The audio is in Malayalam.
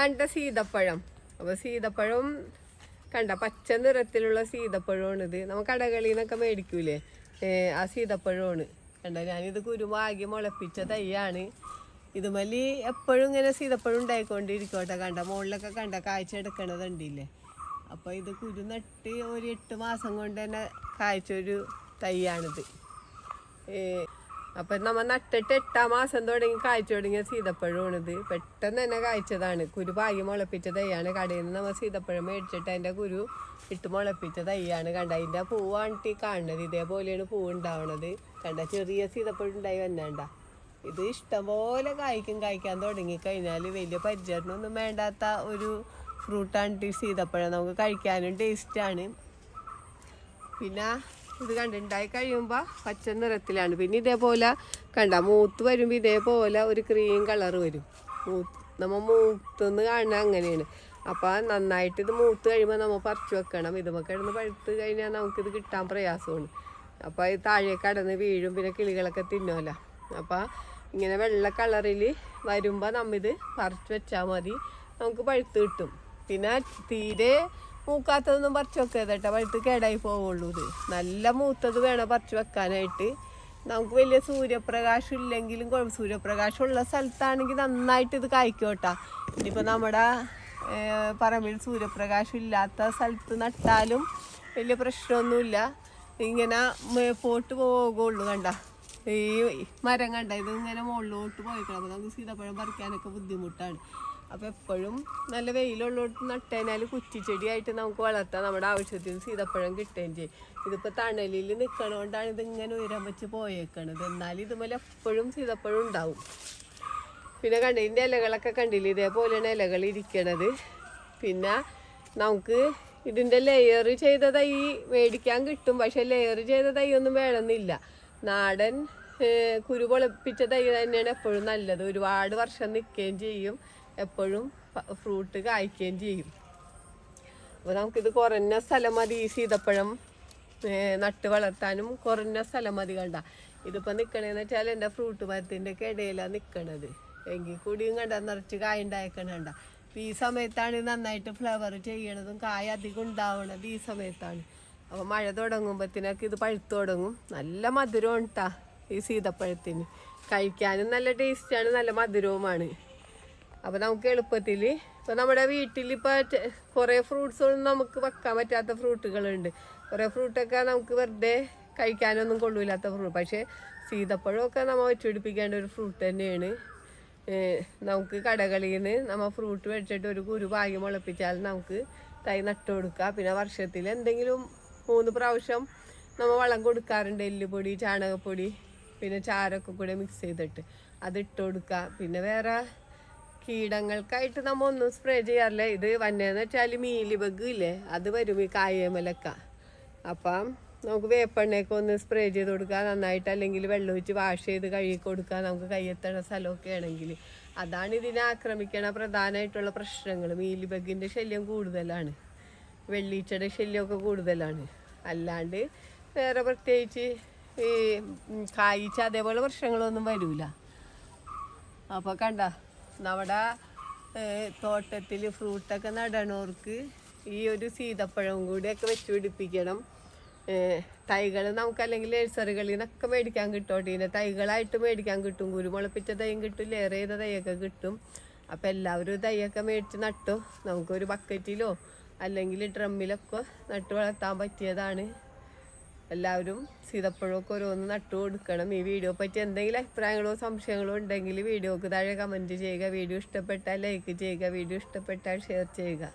കണ്ട സീതപ്പഴം. അപ്പോൾ സീതപ്പഴം കണ്ട പച്ച നിറത്തിലുള്ള സീതപ്പഴമാണിത്. നമ്മൾ കടകളിൽ നിന്നൊക്കെ മേടിക്കൂലേ, ആ സീതപ്പഴമാണ്. കണ്ട, ഞാനിത് കുരുവാകി മുളപ്പിച്ച തൈയാണ്. ഇതുമല്ലി എപ്പോഴും ഇങ്ങനെ സീതപ്പഴം ഉണ്ടായിക്കൊണ്ടിരിക്കോട്ടെ. കണ്ട മുകളിലൊക്കെ കണ്ട കായ്ച്ച എടുക്കണതുണ്ടില്ലേ. അപ്പോൾ ഇത് കുരു നട്ട് ഒരു 8 മാസം കൊണ്ട് തന്നെ കായ്ച്ചൊരു തൈയാണിത്. അപ്പം നമ്മൾ നട്ടിട്ട് 8-ാം മാസം തുടങ്ങി കായ്ച്ചു തുടങ്ങിയ സീതപ്പഴമാണിത്. പെട്ടെന്ന് തന്നെ കായ്ച്ചതാണ്. കുരു പാകി മുളപ്പിച്ച തൈയാണ്. കടയിൽ നിന്ന് നമ്മൾ സീതപ്പഴം മേടിച്ചിട്ട് അതിൻ്റെ കുരു ഇട്ട് മുളപ്പിച്ച തൈയാണ്. കണ്ട, അതിൻ്റെ പൂവാണ് കാണുന്നത്. ഇതേപോലെയാണ് പൂവ് ഉണ്ടാവണത്. കണ്ട, ചെറിയ സീതപ്പഴം ഉണ്ടായി വന്നണ്ട. ഇത് ഇഷ്ടംപോലെ കായ്ക്കാൻ തുടങ്ങിക്കഴിഞ്ഞാൽ വലിയ പരിചരണമൊന്നും വേണ്ടാത്ത ഒരു ഫ്രൂട്ടാണ് സീതപ്പഴം. നമുക്ക് കഴിക്കാനും ടേസ്റ്റാണ്. പിന്നെ ഇത് കണ്ടുണ്ടായി കഴിയുമ്പോൾ പച്ച നിറത്തിലാണ്. പിന്നെ ഇതേപോലെ കണ്ട മൂത്ത് വരുമ്പോൾ ഇതേപോലെ ഒരു ക്രീം കളർ വരും. നമ്മൾ മൂത്തെന്ന് കാണുന്നത് അങ്ങനെയാണ്. അപ്പോൾ നന്നായിട്ട് ഇത് മൂത്ത് കഴിയുമ്പോൾ നമ്മൾ പറിച്ചു വെക്കണം. ഇതുമ്പോൾ കിടന്ന് പഴുത്ത് കഴിഞ്ഞാൽ നമുക്കിത് കിട്ടാൻ പ്രയാസമാണ്. അപ്പോൾ ഇത് താഴെ കടന്ന് വീഴും. പിന്നെ കിളികളൊക്കെ തിന്നുമല്ലോ. അപ്പോൾ ഇങ്ങനെ വെള്ള കളറിൽ വരുമ്പോൾ നമ്മിത് പറിച്ച് വെച്ചാൽ മതി, നമുക്ക് പഴുത്ത് കിട്ടും. പിന്നെ തീരെ മൂക്കാത്തതൊന്നും പറിച്ച് വെക്കരുത് കേട്ടോ, പഴുത്ത് കേടായി പോവുള്ളൂ. ഇത് നല്ല മൂത്തത് വേണം പറിച്ച് വെക്കാനായിട്ട്. നമുക്ക് വലിയ സൂര്യപ്രകാശം ഇല്ലെങ്കിലും സൂര്യപ്രകാശം ഉള്ള സ്ഥലത്താണെങ്കിൽ നന്നായിട്ട് ഇത് കായ്ക്കും കേട്ടോ. ഇനിയിപ്പോൾ നമ്മുടെ പറമ്പിൽ സൂര്യപ്രകാശം ഇല്ലാത്ത സ്ഥലത്ത് നട്ടാലും വലിയ പ്രശ്നമൊന്നുമില്ല. ഇങ്ങനെ പോട്ട് പോകുള്ളൂ. കണ്ട ഈ മരം കണ്ട, ഇത് ഇങ്ങനെ മുകളിലോട്ട് പോയിക്കണം. അപ്പോൾ നമുക്ക് സീതപ്പഴം പറിക്കാനൊക്കെ ബുദ്ധിമുട്ടാണ്. അപ്പോൾ എപ്പോഴും നല്ല വെയിലുള്ളോട്ട് നട്ടതിനാൽ കുറ്റിച്ചെടിയായിട്ട് നമുക്ക് വളർത്താം. നമ്മുടെ ആവശ്യത്തിന് സീതപ്പഴം കിട്ടുകയും ചെയ്യും. ഇതിപ്പോൾ തണലിൽ നിൽക്കണോണ്ടാണ് ഇതിങ്ങനെ ഉയരം വെച്ച് പോയേക്കണത്. എന്നാലും ഇതുപോലെ എപ്പോഴും സീതപ്പഴം ഉണ്ടാവും. പിന്നെ കണ്ട, ഇതിൻ്റെ ഇലകളൊക്കെ കണ്ടില്ല, ഇതേപോലെയാണ് ഇലകൾ ഇരിക്കണത്. പിന്നെ നമുക്ക് ഇതിൻ്റെ ലെയർ ചെയ്ത തൈ മേടിക്കാൻ കിട്ടും. പക്ഷെ ലെയർ ചെയ്ത തൈ ഒന്നും വേണമെന്നില്ല. നാടൻ കുരു പൊളിപ്പിച്ച തൈ തന്നെയാണ് എപ്പോഴും നല്ലത്. ഒരുപാട് വർഷം നിൽക്കുകയും ചെയ്യും, എപ്പോഴും ഫ്രൂട്ട് കായ്ക്കുകയും ചെയ്യും. അപ്പോൾ നമുക്കിത് കുറഞ്ഞ സ്ഥലം മതി. ഈ സീതപ്പഴം നട്ട് വളർത്താനും കുറഞ്ഞ സ്ഥലം മതി. കണ്ട, ഇതിപ്പോൾ നിൽക്കണേന്ന് വെച്ചാൽ എൻ്റെ ഫ്രൂട്ട് മരത്തിൻ്റെ ഒക്കെ ഇടയിലാണ് നിൽക്കണത്. എങ്കിൽ കൂടിയും കണ്ട നിറച്ച് കായ ഉണ്ടായിക്കണണ്ട. അപ്പോൾ ഈ സമയത്താണ് നന്നായിട്ട് ഫ്ലവർ ചെയ്യണതും കായ അധികം ഉണ്ടാവണത് ഈ സമയത്താണ്. അപ്പോൾ മഴ തുടങ്ങുമ്പോഴത്തേനൊക്കെ ഇത് പഴുത്ത് തുടങ്ങും. നല്ല മധുരമാണ് കേട്ടോ ഈ സീതപ്പഴത്തിന്. കഴിക്കാനും നല്ല ടേസ്റ്റാണ്, നല്ല മധുരവുമാണ്. അപ്പോൾ നമുക്ക് എളുപ്പത്തിൽ ഇപ്പോൾ നമ്മുടെ വീട്ടിലിപ്പോൾ കുറേ ഫ്രൂട്ട്സൊന്നും നമുക്ക് വെക്കാൻ പറ്റാത്ത ഫ്രൂട്ടുകളുണ്ട്. കുറേ ഫ്രൂട്ടൊക്കെ നമുക്ക് വെറുതെ കഴിക്കാനൊന്നും കൊള്ളില്ലാത്ത ഫ്രൂട്ട്. പക്ഷേ സീതപ്പഴമൊക്കെ നമ്മൾ വെച്ചുപിടിപ്പിക്കേണ്ട ഒരു ഫ്രൂട്ട് തന്നെയാണ്. നമുക്ക് കടകളിൽ നിന്ന് നമ്മൾ ഫ്രൂട്ട് മേടിച്ചിട്ട് ഒരു കുരു പാകി മുളപ്പിച്ചാൽ നമുക്ക് തൈ നട്ടു കൊടുക്കാം. പിന്നെ വർഷത്തിൽ എന്തെങ്കിലും 3 പ്രാവശ്യം നമ്മൾ വളം കൊടുക്കാറുണ്ട്. എല്ലുപൊടി, ചാണകപ്പൊടി, പിന്നെ ചാരമൊക്കെ കൂടെ മിക്സ് ചെയ്തിട്ട് അതിട്ട് കൊടുക്കുക. പിന്നെ വേറെ കീടങ്ങൾക്കായിട്ട് നമ്മൾ ഒന്നും സ്പ്രേ ചെയ്യാറില്ല. ഇത് വന്നേന്ന് വെച്ചാൽ മീലി ബഗ് ഇല്ലേ, അത് വരും ഈ കായമലക്ക. അപ്പം നമുക്ക് വേപ്പെണ്ണയൊക്കെ ഒന്ന് സ്പ്രേ ചെയ്ത് കൊടുക്കുക നന്നായിട്ട്. അല്ലെങ്കിൽ വെള്ളം ഒഴിച്ച് വാഷ് ചെയ്ത് കഴുകി കൊടുക്കുക. നമുക്ക് കയ്യെത്തണ സ്ഥലമൊക്കെ ആണെങ്കിൽ അതാണ് ഇതിനെ ആക്രമിക്കണ പ്രധാനമായിട്ടുള്ള പ്രശ്നങ്ങൾ. മീലി ബഗിൻ്റെ ശല്യം കൂടുതലാണ്, വെള്ളീച്ചയുടെ ശല്യമൊക്കെ കൂടുതലാണ്. അല്ലാണ്ട് വേറെ പ്രത്യേകിച്ച് ഈ കായ്ച്ച അതേപോലെ പ്രശ്നങ്ങളൊന്നും വരില്ല. അപ്പോൾ കണ്ട, നമ്മുടെ തോട്ടത്തിൽ ഫ്രൂട്ടൊക്കെ നടണവർക്ക് ഈ ഒരു സീതപ്പഴവും കൂടിയൊക്കെ വെച്ച് പിടിപ്പിക്കണം. തൈകൾ നമുക്കല്ലെങ്കിൽ നഴ്സറികളിൽ നിന്നൊക്കെ മേടിക്കാൻ കിട്ടും. ഇതിൻ്റെ തൈകളായിട്ട് മേടിക്കാൻ കിട്ടും. കുരുമുളപ്പിച്ച തൈയും കിട്ടും, ലെയർ ചെയ്ത തൈയൊക്കെ കിട്ടും. അപ്പോൾ എല്ലാവരും തൈയൊക്കെ മേടിച്ച് നട്ടു. നമുക്കൊരു ബക്കറ്റിലോ അല്ലെങ്കിൽ ഡ്രമ്മിലൊക്കെ നട്ട് വളർത്താൻ പറ്റിയതാണ്. എല്ലാവരും സീതപ്പഴമൊക്കെ ഓരോന്ന് നട്ടു കൊടുക്കണം. ഈ വീഡിയോ പറ്റി എന്തെങ്കിലും അഭിപ്രായങ്ങളോ സംശയങ്ങളോ ഉണ്ടെങ്കിൽ വീഡിയോക്ക് താഴെ കമൻറ്റ് ചെയ്യുക. വീഡിയോ ഇഷ്ടപ്പെട്ടാൽ ലൈക്ക് ചെയ്യുക, വീഡിയോ ഇഷ്ടപ്പെട്ടാൽ ഷെയർ ചെയ്യുക.